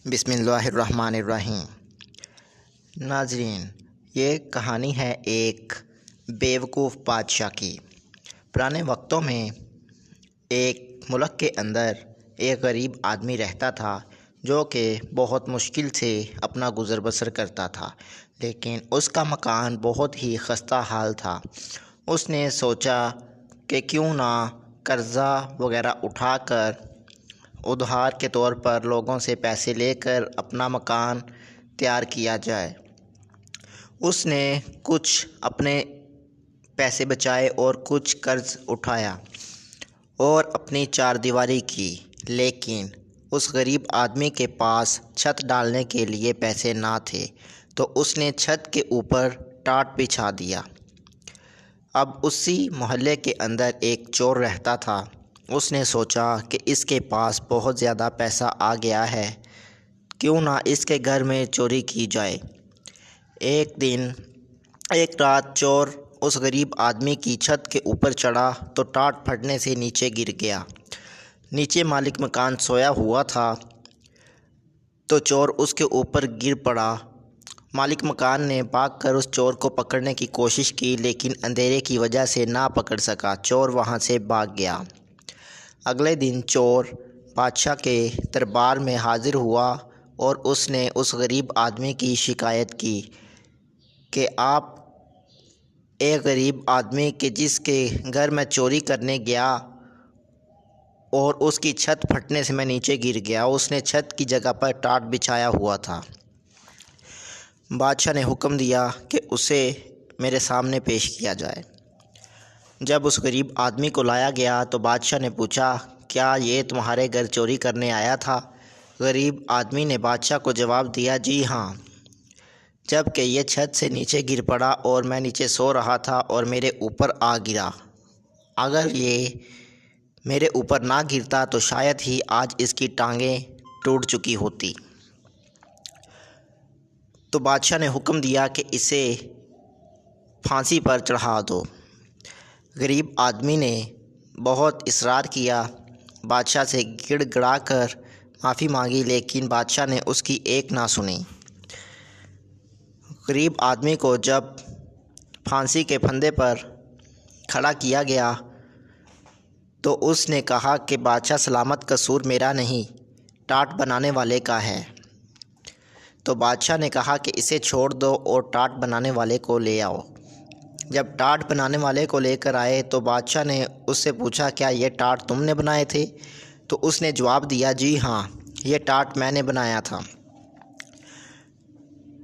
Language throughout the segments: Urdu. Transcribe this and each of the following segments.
بسم اللہ الرحمن الرحیم۔ ناظرین، یہ کہانی ہے ایک بیوقوف بادشاہ کی۔ پرانے وقتوں میں ایک ملک کے اندر ایک غریب آدمی رہتا تھا جو کہ بہت مشکل سے اپنا گزر بسر کرتا تھا، لیکن اس کا مکان بہت ہی خستہ حال تھا۔ اس نے سوچا کہ کیوں نہ قرضہ وغیرہ اٹھا کر ادھار کے طور پر لوگوں سے پیسے لے کر اپنا مکان تیار کیا جائے۔ اس نے کچھ اپنے پیسے بچائے اور کچھ قرض اٹھایا اور اپنی چار دیواری کی، لیکن اس غریب آدمی کے پاس چھت ڈالنے کے لیے پیسے نہ تھے، تو اس نے چھت کے اوپر ٹاٹ بچھا دیا۔ اب اسی محلے کے اندر ایک چور رہتا تھا۔ اس نے سوچا کہ اس کے پاس بہت زیادہ پیسہ آ گیا ہے، کیوں نہ اس کے گھر میں چوری کی جائے۔ ایک رات چور اس غریب آدمی کی چھت کے اوپر چڑھا تو ٹاٹ پھٹنے سے نیچے گر گیا۔ نیچے مالک مکان سویا ہوا تھا تو چور اس کے اوپر گر پڑا۔ مالک مکان نے بھاگ کر اس چور کو پکڑنے کی کوشش کی، لیکن اندھیرے کی وجہ سے نہ پکڑ سکا۔ چور وہاں سے بھاگ گیا۔ اگلے دن چور بادشاہ کے دربار میں حاضر ہوا اور اس نے اس غریب آدمی کی شکایت کی کہ آپ ایک غریب آدمی کے جس کے گھر میں چوری کرنے گیا اور اس کی چھت پھٹنے سے میں نیچے گر گیا، اس نے چھت کی جگہ پر ٹاٹ بچھایا ہوا تھا۔ بادشاہ نے حکم دیا کہ اسے میرے سامنے پیش کیا جائے۔ جب اس غریب آدمی کو لایا گیا تو بادشاہ نے پوچھا، کیا یہ تمہارے گھر چوری کرنے آیا تھا؟ غریب آدمی نے بادشاہ کو جواب دیا، جی ہاں، جب کہ یہ چھت سے نیچے گر پڑا اور میں نیچے سو رہا تھا اور میرے اوپر آ گرا۔ اگر یہ میرے اوپر نہ گرتا تو شاید ہی آج اس کی ٹانگیں ٹوٹ چکی ہوتی۔ تو بادشاہ نے حکم دیا کہ اسے پھانسی پر چڑھا دو۔ غریب آدمی نے بہت اصرار کیا، بادشاہ سے گڑ گڑا کر معافی مانگی، لیکن بادشاہ نے اس کی ایک نہ سنی۔ غریب آدمی کو جب پھانسی کے پھندے پر کھڑا کیا گیا تو اس نے کہا کہ بادشاہ سلامت، قصور میرا نہیں، ٹاٹ بنانے والے کا ہے۔ تو بادشاہ نے کہا کہ اسے چھوڑ دو اور ٹاٹ بنانے والے کو لے آؤ۔ جب ٹاٹ بنانے والے کو لے کر آئے تو بادشاہ نے اس سے پوچھا، کیا یہ ٹاٹ تم نے بنائے تھے؟ تو اس نے جواب دیا، جی ہاں، یہ ٹاٹ میں نے بنایا تھا۔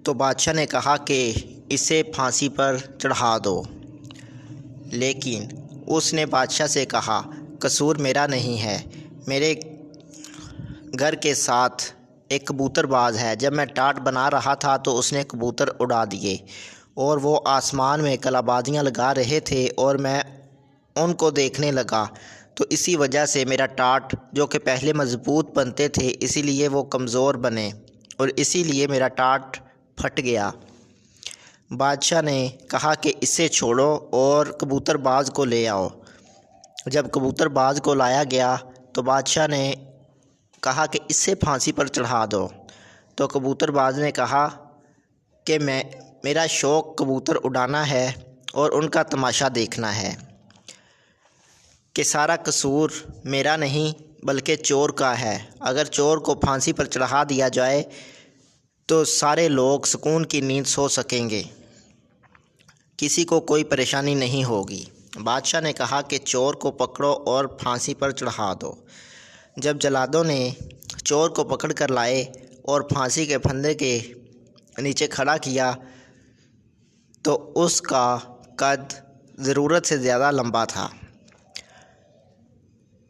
تو بادشاہ نے کہا کہ اسے پھانسی پر چڑھا دو، لیکن اس نے بادشاہ سے کہا، قصور میرا نہیں ہے، میرے گھر کے ساتھ ایک کبوتر باز ہے، جب میں ٹاٹ بنا رہا تھا تو اس نے کبوتر اڑا دیے اور وہ آسمان میں کلابازیاں لگا رہے تھے اور میں ان کو دیکھنے لگا، تو اسی وجہ سے میرا ٹاٹ جو کہ پہلے مضبوط بنتے تھے اسی لیے وہ کمزور بنے اور اسی لیے میرا ٹاٹ پھٹ گیا۔ بادشاہ نے کہا کہ اسے چھوڑو اور کبوتر باز کو لے آؤ۔ جب کبوتر باز کو لایا گیا تو بادشاہ نے کہا کہ اسے پھانسی پر چڑھا دو۔ تو کبوتر باز نے کہا کہ میرا شوق کبوتر اڑانا ہے اور ان کا تماشا دیکھنا ہے، کہ سارا قصور میرا نہیں بلکہ چور کا ہے۔ اگر چور کو پھانسی پر چڑھا دیا جائے تو سارے لوگ سکون کی نیند سو سکیں گے، کسی کو کوئی پریشانی نہیں ہوگی۔ بادشاہ نے کہا کہ چور کو پکڑو اور پھانسی پر چڑھا دو۔ جب جلادوں نے چور کو پکڑ کر لائے اور پھانسی کے پھندے کے نیچے کھڑا کیا تو اس کا قد ضرورت سے زیادہ لمبا تھا،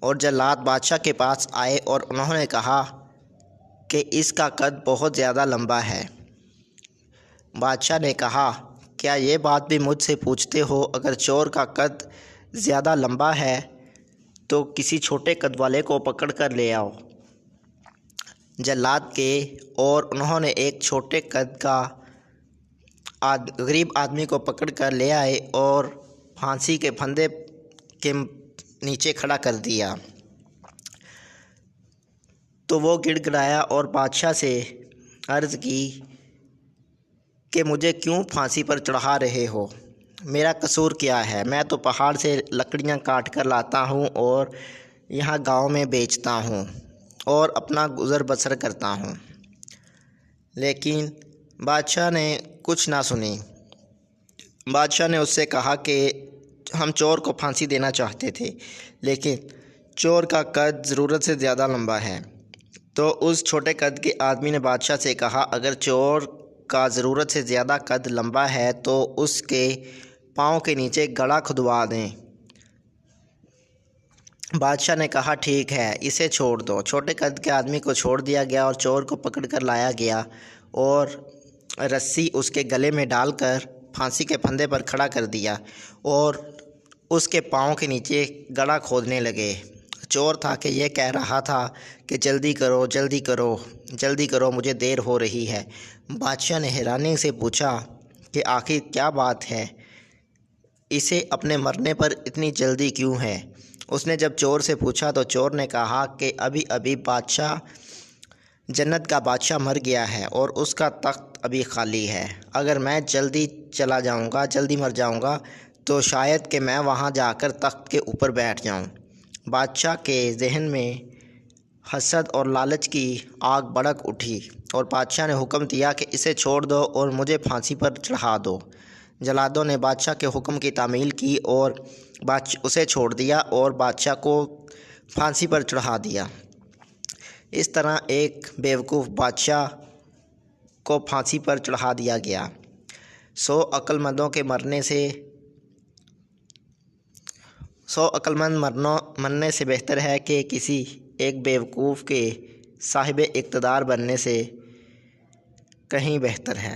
اور جلاد بادشاہ کے پاس آئے اور انہوں نے کہا کہ اس کا قد بہت زیادہ لمبا ہے۔ بادشاہ نے کہا، کیا یہ بات بھی مجھ سے پوچھتے ہو؟ اگر چور کا قد زیادہ لمبا ہے تو کسی چھوٹے قد والے کو پکڑ کر لے آؤ۔ جلاد کے اور انہوں نے ایک چھوٹے قد کا غریب آدمی کو پکڑ کر لے آئے اور پھانسی کے پھندے کے نیچے کھڑا کر دیا۔ تو وہ گڑ گڑایا اور بادشاہ سے عرض کی کہ مجھے کیوں پھانسی پر چڑھا رہے ہو؟ میرا قصور کیا ہے؟ میں تو پہاڑ سے لکڑیاں کاٹ کر لاتا ہوں اور یہاں گاؤں میں بیچتا ہوں اور اپنا گزر بسر کرتا ہوں۔ لیکن بادشاہ نے کچھ نہ سنی۔ بادشاہ نے اس سے کہا کہ ہم چور کو پھانسی دینا چاہتے تھے، لیکن چور کا قد ضرورت سے زیادہ لمبا ہے۔ تو اس چھوٹے قد کے آدمی نے بادشاہ سے کہا، اگر چور کا ضرورت سے زیادہ قد لمبا ہے تو اس کے پاؤں کے نیچے گڑھا کھدوا دیں۔ بادشاہ نے کہا، ٹھیک ہے، اسے چھوڑ دو۔ چھوٹے قد کے آدمی کو چھوڑ دیا گیا اور چور کو پکڑ کر لایا گیا اور رسی اس کے گلے میں ڈال کر پھانسی کے پھندے پر کھڑا کر دیا اور اس کے پاؤں کے نیچے گڑھا کھودنے لگے۔ چور تھا کہ یہ کہہ رہا تھا کہ جلدی کرو، جلدی کرو، جلدی کرو، مجھے دیر ہو رہی ہے۔ بادشاہ نے حیرانی سے پوچھا کہ آخر کیا بات ہے؟ اسے اپنے مرنے پر اتنی جلدی کیوں ہے؟ اس نے جب چور سے پوچھا تو چور نے کہا کہ ابھی ابھی بادشاہ جنت کا بادشاہ مر گیا ہے اور اس کا تخت ابھی خالی ہے۔ اگر میں جلدی چلا جاؤں گا، جلدی مر جاؤں گا تو شاید کہ میں وہاں جا کر تخت کے اوپر بیٹھ جاؤں۔ بادشاہ کے ذہن میں حسد اور لالچ کی آگ بھڑک اٹھی اور بادشاہ نے حکم دیا کہ اسے چھوڑ دو اور مجھے پھانسی پر چڑھا دو۔ جلادوں نے بادشاہ کے حکم کی تعمیل کی اور اسے چھوڑ دیا اور بادشاہ کو پھانسی پر چڑھا دیا۔ اس طرح ایک بیوقوف بادشاہ کو پھانسی پر چڑھا دیا گیا۔ 100 عقل مندوں کے مرنے سے 100 عقل مند مرنے سے بہتر ہے کہ کسی ایک بیوقوف کے صاحب اقتدار بننے سے کہیں بہتر ہے۔